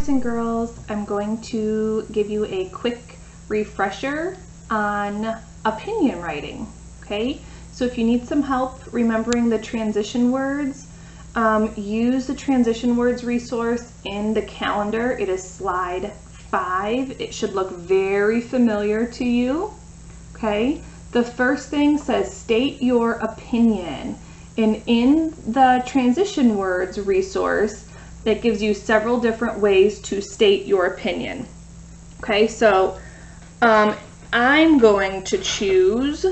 boys and girls, I'm going to give you a quick refresher on opinion writing, okay? So if you need some help remembering the transition words, use the transition words resource in the calendar. It is slide 5. It should look very familiar to you, okay? The first thing says state your opinion, and in the transition words resource, it gives you several different ways to state your opinion. Okay, so I'm going to choose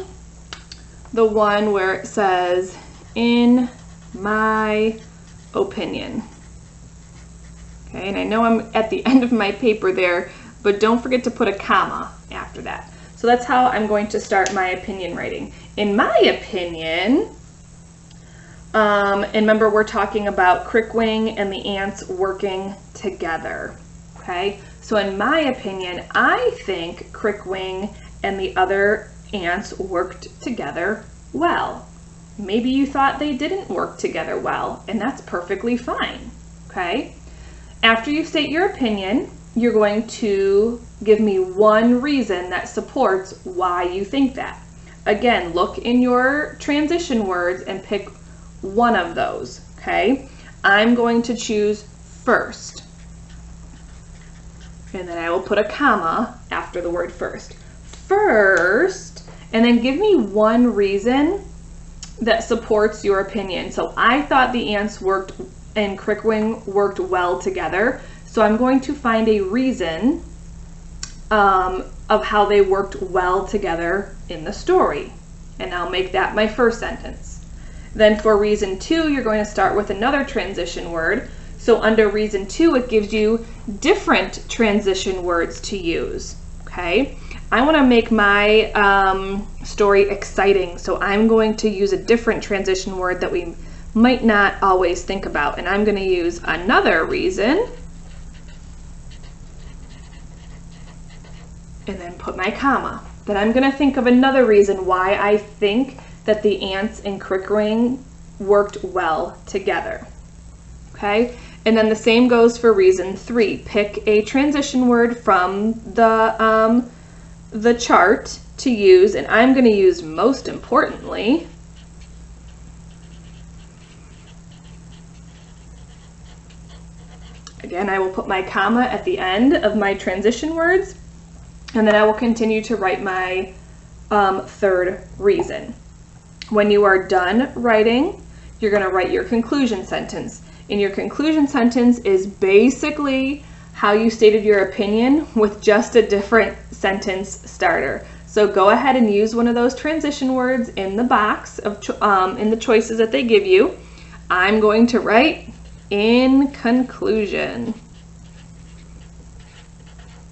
the one where it says, in my opinion. Okay, and I know I'm at the end of my paper there, but don't forget to put a comma after that. So that's how I'm going to start my opinion writing. In my opinion, and remember we're talking about Crickwing and the ants working together, okay? So in my opinion, I think Crickwing and the other ants worked together well. Maybe you thought they didn't work together well, and that's perfectly fine, okay? After you state your opinion, you're going to give me one reason that supports why you think that. Again, look in your transition words and pick one of those, okay? I'm going to choose first. And then I will put a comma after the word first. First, and then give me one reason that supports your opinion. So I thought the ants worked and Crickwing worked well together. So I'm going to find a reason of how they worked well together in the story. And I'll make that my first sentence. Then for reason 2, you're going to start with another transition word. So under reason 2, it gives you different transition words to use, okay? I want to make my story exciting, so I'm going to use a different transition word that we might not always think about, and I'm going to use another reason, and then put my comma. Then I'm going to think of another reason why I think that the ants and Crickwing worked well together, okay? And then the same goes for reason 3. Pick a transition word from the chart to use, and I'm going to use most importantly. Again, I will put my comma at the end of my transition words, and then I will continue to write my third reason. When you are done writing, you're going to write your conclusion sentence. And your conclusion sentence is basically how you stated your opinion with just a different sentence starter. So go ahead and use one of those transition words in the box of in the choices that they give you. I'm going to write in conclusion,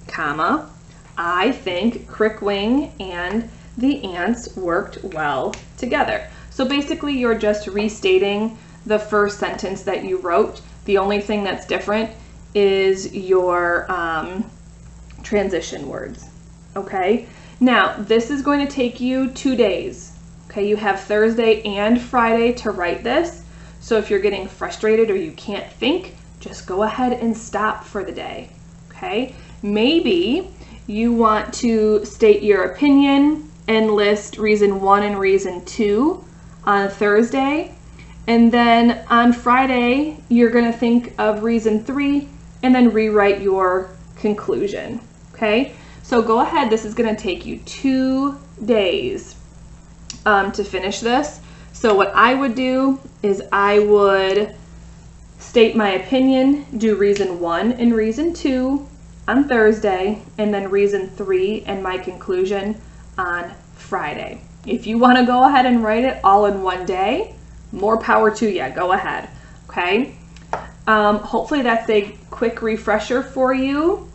comma, I think Crickwing and the ants worked well together. So basically you're just restating the first sentence that you wrote. The only thing that's different is your transition words, okay? Now, this is going to take you 2 days, okay? You have Thursday and Friday to write this. So if you're getting frustrated or you can't think, just go ahead and stop for the day, okay? Maybe you want to state your opinion and list reason 1 and reason 2 on Thursday. And then on Friday, you're going to think of reason 3 and then rewrite your conclusion, okay? So go ahead. This is going to take you 2 days to finish this. So what I would do is I would state my opinion, do reason 1 and reason 2 on Thursday, and then reason 3 and my conclusion on Friday. If you want to go ahead and write it all in one day, more power to you. Go ahead, okay? Hopefully that's a quick refresher for you.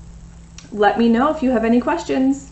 Let me know if you have any questions.